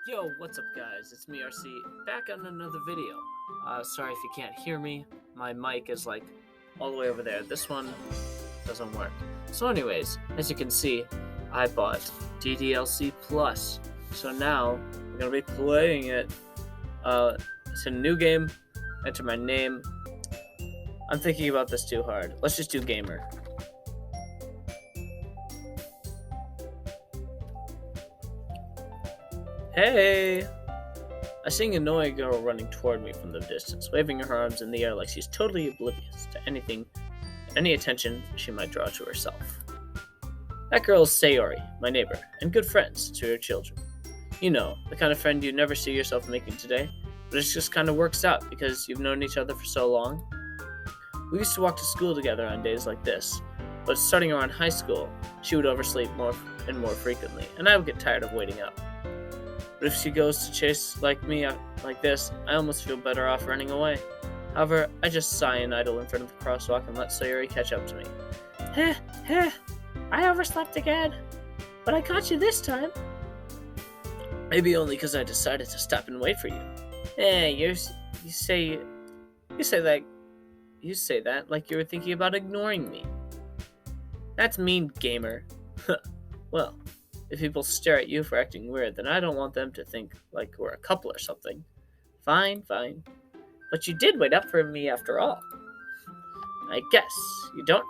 Yo, what's up guys? It's me RC, back on another video. Sorry if you can't hear me. My mic is like all the way over there. This one doesn't work. So anyways, as you can see, I bought DDLC Plus. So now I'm gonna be playing it. It's a new game. Enter my name. I'm thinking about this too hard. Let's just do gamer. Hey! I see an annoying girl running toward me from the distance, waving her arms in the air like she's totally oblivious to any attention she might draw to herself. That girl is Sayori, my neighbor, and good friends to her children. You know, the kind of friend you never see yourself making today, but it just kind of works out because you've known each other for so long. We used to walk to school together on days like this, but starting around high school, she would oversleep more and more frequently, and I would get tired of waiting up. But if she goes to chase like me like this, I almost feel better off running away. However, I just sigh and idle in front of the crosswalk and let Sayori catch up to me. Heh, I overslept again, but I caught you this time. Maybe only because I decided to stop and wait for you. You say that like you were thinking about ignoring me. That's mean, gamer. Well, if people stare at you for acting weird, then I don't want them to think like we're a couple or something. Fine. But you did wait up for me after all. I guess you don't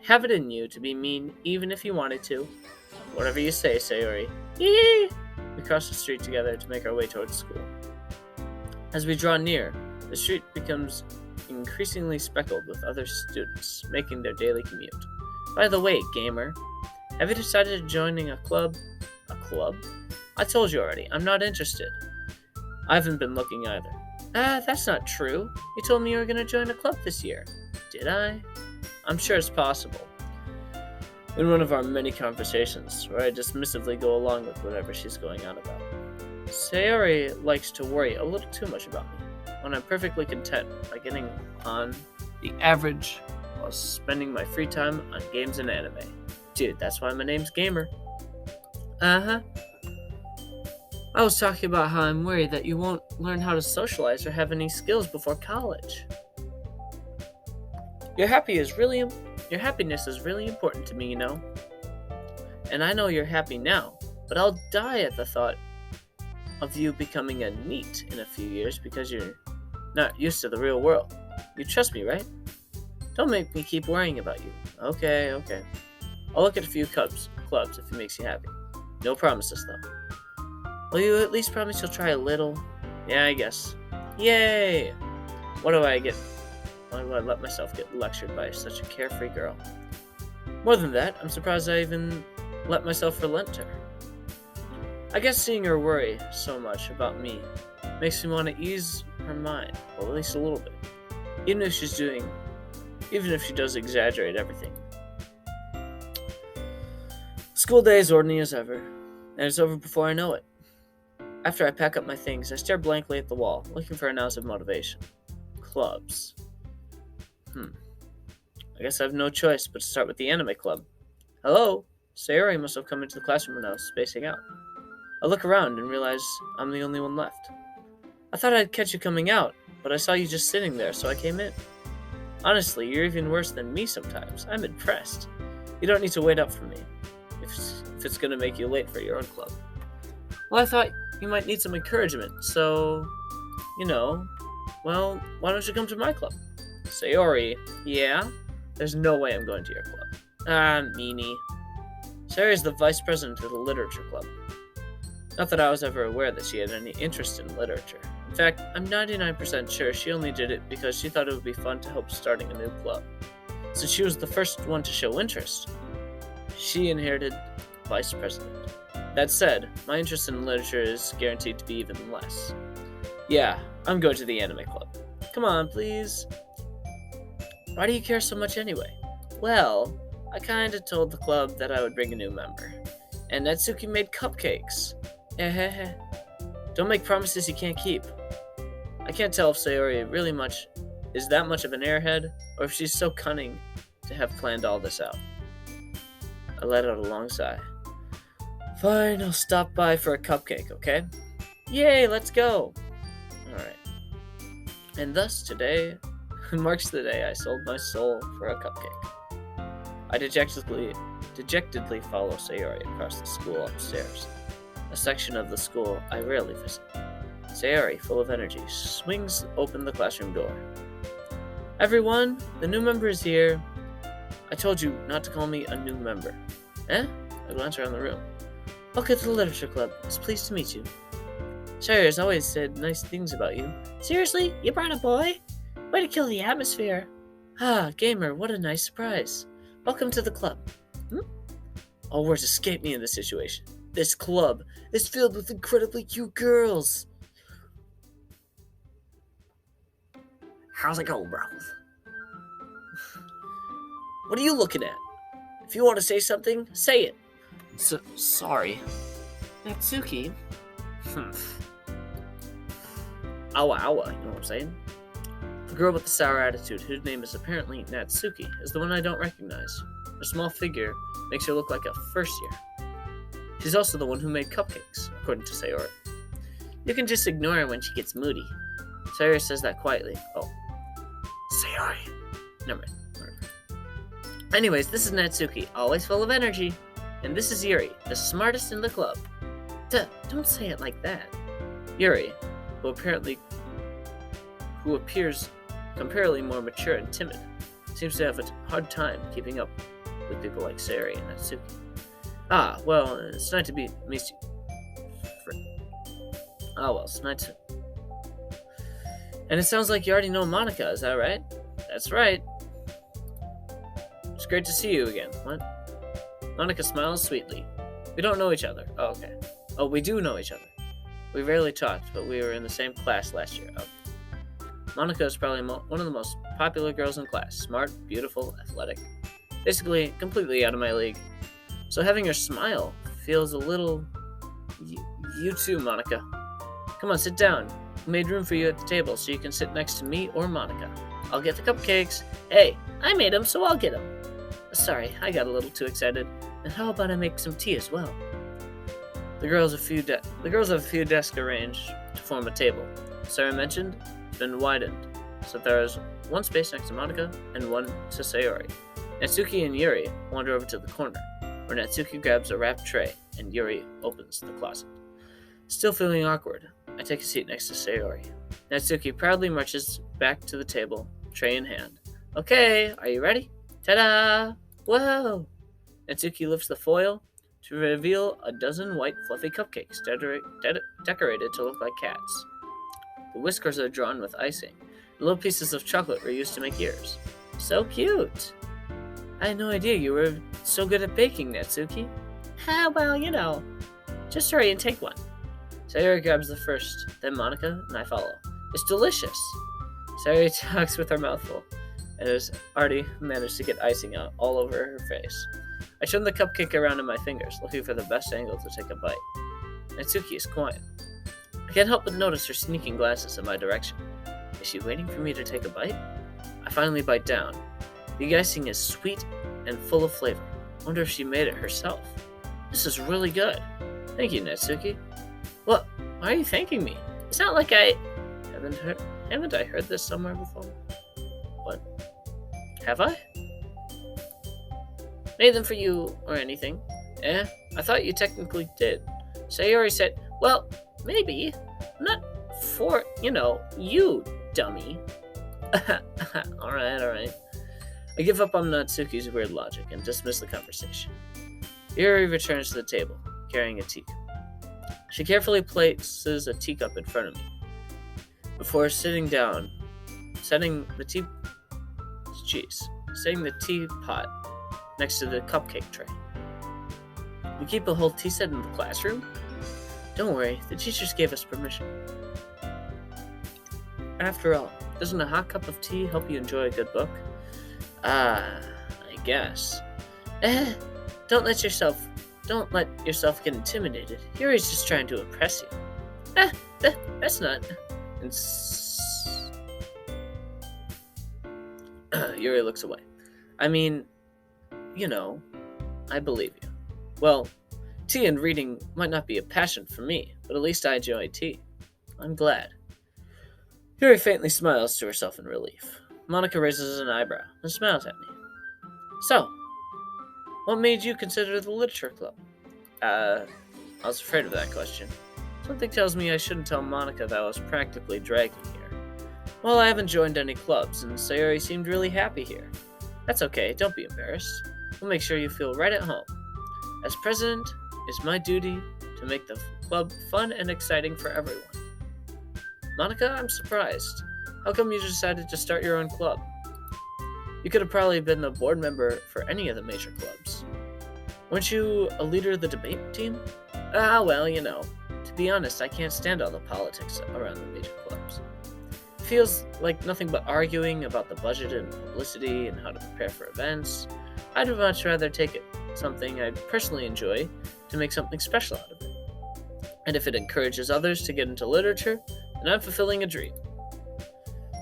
have it in you to be mean even if you wanted to. Whatever you say, Sayori. Yee! We cross the street together to make our way towards school. As we draw near, the street becomes increasingly speckled with other students making their daily commute. By the way, gamer, have you decided to joining a club? A club? I told you already, I'm not interested. I haven't been looking either. That's not true. You told me you were going to join a club this year. Did I? I'm sure it's possible. In one of our many conversations, where I dismissively go along with whatever she's going on about. Sayori likes to worry a little too much about me, when I'm perfectly content by getting on the average while spending my free time on games and anime. Dude, that's why my name's Gamer. I was talking about how I'm worried that you won't learn how to socialize or have any skills before college. Your happiness is really important to me, you know. And I know you're happy now, but I'll die at the thought of you becoming a NEET in a few years because you're not used to the real world. You trust me, right? Don't make me keep worrying about you. Okay. I'll look at a few clubs if it makes you happy. No promises, though. Will you at least promise you'll try a little? Yeah, I guess. Yay! Why do I let myself get lectured by such a carefree girl? More than that, I'm surprised I even let myself relent to her. I guess seeing her worry so much about me makes me want to ease her mind, well, at least a little bit. Even if she does exaggerate everything. School day is ordinary as ever, and it's over before I know it. After I pack up my things, I stare blankly at the wall, looking for an ounce of motivation. Clubs. I guess I have no choice but to start with the anime club. Hello? Sayori must have come into the classroom when I was spacing out. I look around and realize I'm the only one left. I thought I'd catch you coming out, but I saw you just sitting there, so I came in. Honestly, you're even worse than me sometimes. I'm impressed. You don't need to wait up for me, if it's going to make you late for your own club. Well, I thought you might need some encouragement, so, why don't you come to my club? Sayori, yeah? There's no way I'm going to your club. Meanie. Sayori's the vice president of the literature club. Not that I was ever aware that she had any interest in literature. In fact, I'm 99% sure she only did it because she thought it would be fun to help starting a new club. Since she was the first one to show interest, she inherited vice president. That said, my interest in literature is guaranteed to be even less. Yeah, I'm going to the anime club. Come on, please. Why do you care so much anyway? Well, I kinda told the club that I would bring a new member. And Natsuki made cupcakes. Don't make promises you can't keep. I can't tell if Sayori is that much of an airhead, or if she's so cunning to have planned all this out. I let out a long sigh. Fine, I'll stop by for a cupcake, okay? Yay, let's go! Alright. And thus today marks the day I sold my soul for a cupcake. I dejectedly follow Sayori across the school upstairs, a section of the school I rarely visit. Sayori, full of energy, swings open the classroom door. Everyone, the new member is here. I told you not to call me a new member. Eh? I glance around the room. Welcome to the Literature Club. It's pleased to meet you. Sayori has always said nice things about you. Seriously? You brought a boy? Way to kill the atmosphere. Ah, gamer, what a nice surprise. Welcome to the club. All words escape me in this situation. This club is filled with incredibly cute girls. How's it going, bro? What are you looking at? If you want to say something, say it. Sorry. Natsuki? Awa, you know what I'm saying? The girl with the sour attitude, whose name is apparently Natsuki, is the one I don't recognize. Her small figure makes her look like a first year. She's also the one who made cupcakes, according to Sayori. You can just ignore her when she gets moody. Sayori says that quietly. Oh. Sayori. Never mind. Anyways, this is Natsuki, always full of energy. And this is Yuri, the smartest in the club. Don't say it like that. Yuri, who appears comparatively more mature and timid, seems to have a hard time keeping up with people like Sayori and Natsuki. Ah, well, it's nice to meet you. It's nice to... And it sounds like you already know Monica, is that right? That's right. It's great to see you again. What? Monica smiles sweetly. We don't know each other. Oh, okay. Oh, we do know each other. We rarely talked, but we were in the same class last year. Oh. Monica is probably one of the most popular girls in class. Smart, beautiful, athletic. Basically, completely out of my league. So having her smile feels a little... You too, Monica. Come on, sit down. We made room for you at the table so you can sit next to me or Monica. I'll get the cupcakes. Hey, I made them, so I'll get them. Sorry, I got a little too excited. And how about I make some tea as well? The girls have a few desks arranged to form a table. Sarah mentioned it's been widened, so there is one space next to Monica and one to Sayori. Natsuki and Yuri wander over to the corner, where Natsuki grabs a wrapped tray and Yuri opens the closet. Still feeling awkward, I take a seat next to Sayori. Natsuki proudly marches back to the table, tray in hand. Okay, are you ready? Ta-da! Whoa! Natsuki lifts the foil to reveal a dozen white fluffy cupcakes decorated to look like cats. The whiskers are drawn with icing. Little pieces of chocolate were used to make ears. So cute! I had no idea you were so good at baking, Natsuki. Well, just hurry and take one. Sayori grabs the first, then Monica, and I follow. It's delicious! Sayori talks with her mouth full, and has already managed to get icing out all over her face. I turn the cupcake around in my fingers, looking for the best angle to take a bite. Natsuki is quiet. I can't help but notice her sneaking glances in my direction. Is she waiting for me to take a bite? I finally bite down. The icing is sweet and full of flavor. I wonder if she made it herself. This is really good. Thank you, Natsuki. What? Why are you thanking me? It's not like I... Haven't I heard this somewhere before? What? Have I? Made them for you or anything. I thought you technically did. Sayori said, well, maybe. Not for, you, dummy. Alright. I give up on Natsuki's weird logic and dismiss the conversation. Yuri returns to the table, carrying a teacup. She carefully places a teacup in front of me. Before setting the teapot next to the cupcake tray. We keep a whole tea set in the classroom? Don't worry, the teachers gave us permission. After all, doesn't a hot cup of tea help you enjoy a good book? I guess. Don't let yourself get intimidated. Yuri's just trying to impress you. That's not... Yuri looks away. I mean, I believe you. Well, Tea and reading might not be a passion for me, but at least I enjoy tea. I'm glad. Yuri faintly smiles to herself in relief. Monica raises an eyebrow and smiles at me. So, what made you consider the literature club? I was afraid of that question. Something tells me I shouldn't tell Monica that I was practically dragging here. Well, I haven't joined any clubs, and Sayori seemed really happy here. That's okay, don't be embarrassed. We'll make sure you feel right at home. As president, it's my duty to make the club fun and exciting for everyone. Monica, I'm surprised. How come you decided to start your own club? You could have probably been the board member for any of the major clubs. Weren't you a leader of the debate team? Well, to be honest, I can't stand all the politics around the major clubs. It feels like nothing but arguing about the budget and publicity and how to prepare for events. I'd much rather take something I personally enjoy to make something special out of it. And if it encourages others to get into literature, then I'm fulfilling a dream.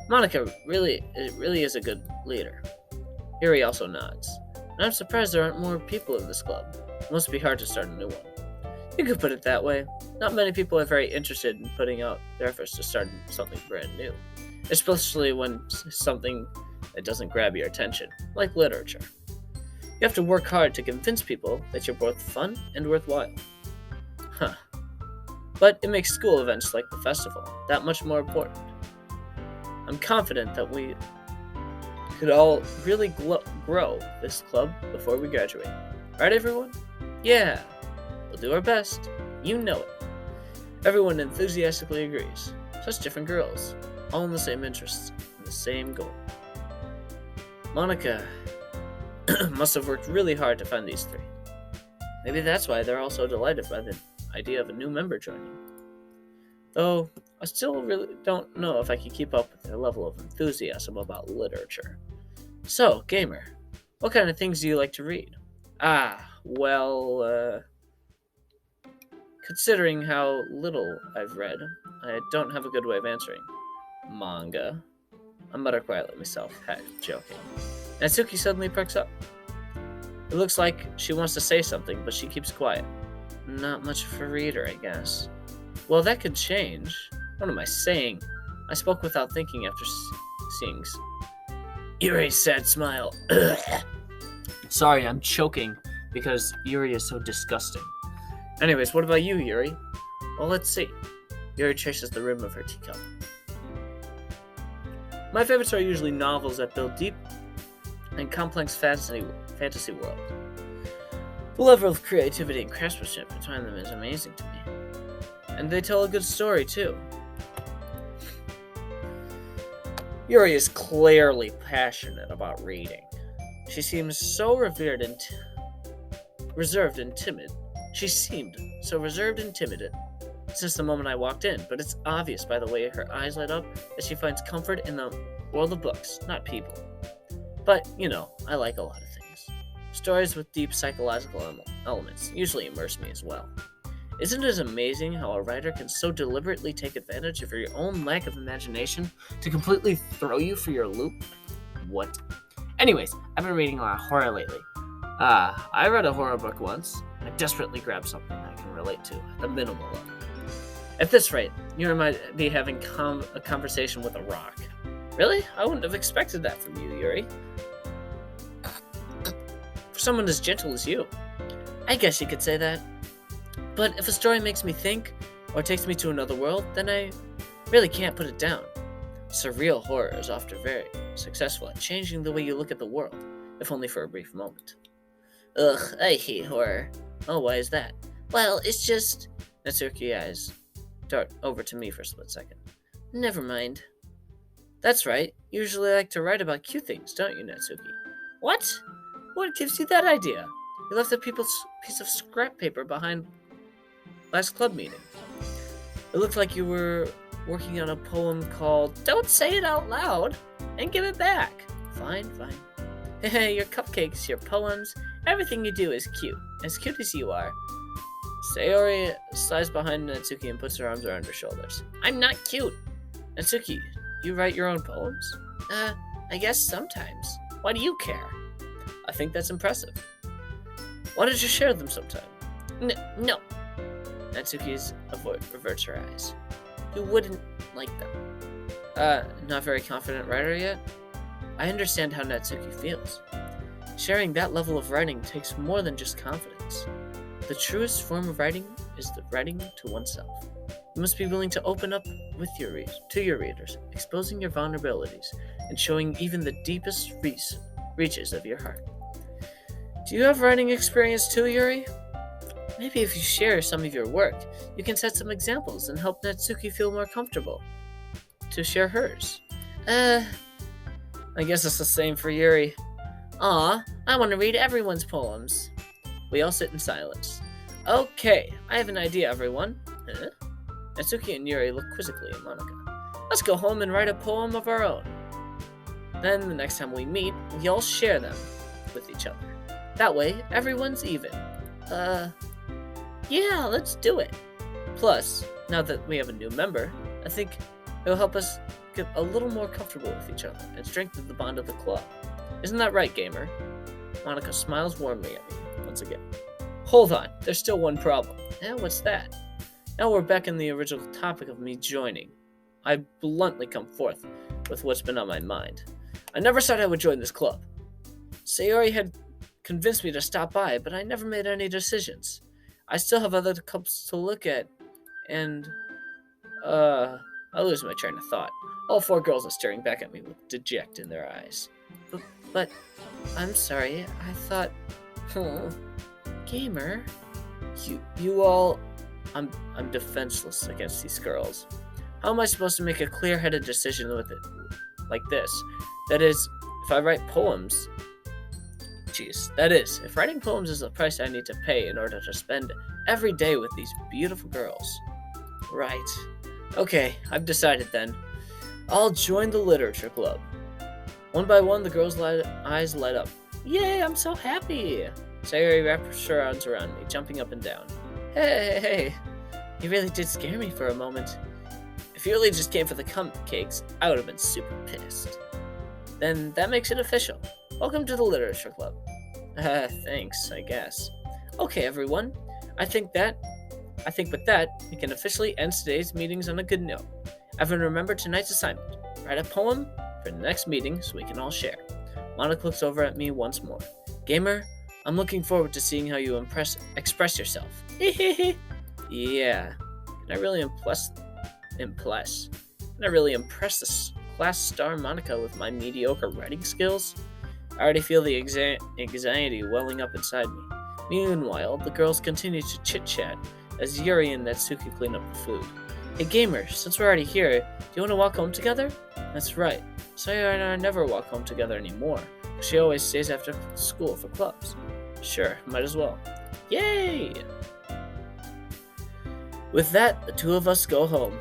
Monica really is a good leader. Yuri also nods. And I'm surprised there aren't more people in this club. It must be hard to start a new one. You could put it that way. Not many people are very interested in putting out their efforts to start something brand new, especially when something that doesn't grab your attention, like literature. You have to work hard to convince people that you're both fun and worthwhile. But it makes school events like the festival that much more important. I'm confident that we could all really grow this club before we graduate. Right, everyone? Yeah, we'll do our best. You know it. Everyone enthusiastically agrees. Such different girls, all in the same interests and the same goal. Monica must have worked really hard to find these three. Maybe that's why they're all so delighted by the idea of a new member joining. Though, I still really don't know if I can keep up with their level of enthusiasm about literature. So, gamer, what kind of things do you like to read? Considering how little I've read, I don't have a good way of answering. Manga. I mutter quietly myself, joking. Natsuki suddenly perks up. It looks like she wants to say something, but she keeps quiet. Not much of a reader, I guess. Well, that could change. What am I saying? I spoke without thinking after seeing Yuri's sad smile. Sorry, I'm choking because Yuri is so disgusting. Anyways, what about you, Yuri? Well, let's see. Yuri traces the rim of her teacup. My favorites are usually novels that build deep and complex fantasy world. The level of creativity and craftsmanship between them is amazing to me. And they tell a good story, too. Yuri is clearly passionate about reading. She seems so reserved and timid. She seemed so reserved and timid since the moment I walked in, but it's obvious by the way her eyes light up that she finds comfort in the world of books, not people. But, I like a lot of things. Stories with deep psychological elements usually immerse me as well. Isn't it amazing how a writer can so deliberately take advantage of your own lack of imagination to completely throw you for your loop? What? Anyways, I've been reading a lot of horror lately. I read a horror book once. I desperately grabbed something I can relate to at the minimal level. At this rate, you might be having a conversation with a rock. Really? I wouldn't have expected that from you, Yuri. For someone as gentle as you. I guess you could say that. But if a story makes me think, or takes me to another world, then I really can't put it down. Surreal horror is often very successful at changing the way you look at the world, if only for a brief moment. Ugh, I hate horror. Oh, why is that? Well, it's just... Natsuki's eyes dart over to me for a split second. Never mind. That's right. You usually like to write about cute things, don't you, Natsuki? What? What gives you that idea? You left a piece of scrap paper behind last club meeting. It looked like you were working on a poem called Don't Say It Out Loud and Give It Back. Fine. Hey, your cupcakes, your poems, everything you do is cute. As cute as you are. Sayori slides behind Natsuki and puts her arms around her shoulders. I'm not cute. Natsuki, you write your own poems? I guess sometimes. Why do you care? I think that's impressive. Why don't you share them sometime? No. Natsuki reverts her eyes. You wouldn't like them. Not very confident writer yet? I understand how Natsuki feels. Sharing that level of writing takes more than just confidence. The truest form of writing is the writing to oneself. You must be willing to open up to your readers, exposing your vulnerabilities and showing even the deepest reaches of your heart. Do you have writing experience too, Yuri? Maybe if you share some of your work, you can set some examples and help Natsuki feel more comfortable to share hers. I guess it's the same for Yuri. Aw, I want to read everyone's poems. We all sit in silence. Okay, I have an idea, everyone. Huh? Natsuki and Yuri look quizzically at Monica. Let's go home and write a poem of our own. Then, the next time we meet, we all share them with each other. That way, everyone's even. Yeah, let's do it. Plus, now that we have a new member, I think it'll help us get a little more comfortable with each other and strengthen the bond of the club. Isn't that right, gamer? Monica smiles warmly at me once again. Hold on, there's still one problem. What's that? Now we're back in the original topic of me joining. I bluntly come forth with what's been on my mind. I never said I would join this club. Sayori had convinced me to stop by, but I never made any decisions. I still have other clubs to look at, and, I lose my train of thought. All four girls are staring back at me with deject in their eyes. But I'm sorry, I thought... Gamer, you all... I'm defenseless against these girls. How am I supposed to make a clear-headed decision with it like this? That is, if I write poems... if writing poems is the price I need to pay in order to spend every day with these beautiful girls. Right. Okay, I've decided then. I'll join the literature club. One by one, the girls' eyes light up. Yay, I'm so happy! Sayori wraps her arms around me, jumping up and down. Hey, you really did scare me for a moment. If you really just came for the cupcakes, I would have been super pissed. Then that makes it official. Welcome to the literature club. Thanks, I guess. Okay, everyone. I think with that, we can officially end today's meetings on a good note. Everyone remember tonight's assignment. Write a poem for the next meeting so we can all share. Monica looks over at me once more. Gamer, I'm looking forward to seeing how you express yourself. Yeah. Can I really impress this class star Monica with my mediocre writing skills? I already feel the anxiety welling up inside me. Meanwhile, the girls continue to chit-chat as Yuri and Natsuki clean up the food. Hey gamer, since we're already here, do you want to walk home together? That's right. Sayori and I never walk home together anymore. She always stays after school for clubs. Sure, might as well. Yay! With that, the two of us go home.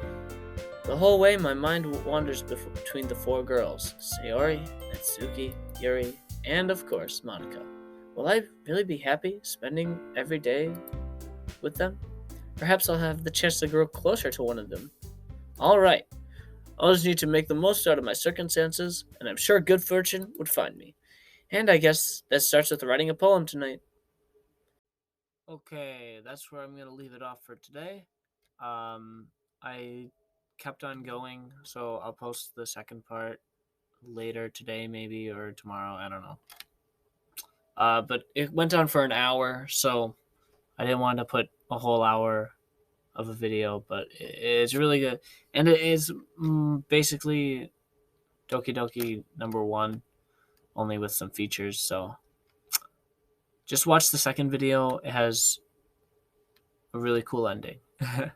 The whole way, my mind wanders between the four girls, Sayori, Natsuki, Yuri, and of course, Monica. Will I really be happy spending every day with them? Perhaps I'll have the chance to grow closer to one of them. Alright, I'll just need to make the most out of my circumstances, and I'm sure good fortune would find me. And I guess that starts with writing a poem tonight. Okay, that's where I'm going to leave it off for today. I kept on going, so I'll post the second part later today maybe, or tomorrow, I don't know. But it went on for an hour, so I didn't want to put a whole hour of a video, but it's really good. And it is basically Doki Doki number 1, only with some features, so just watch the second video. It has a really cool ending. Okay.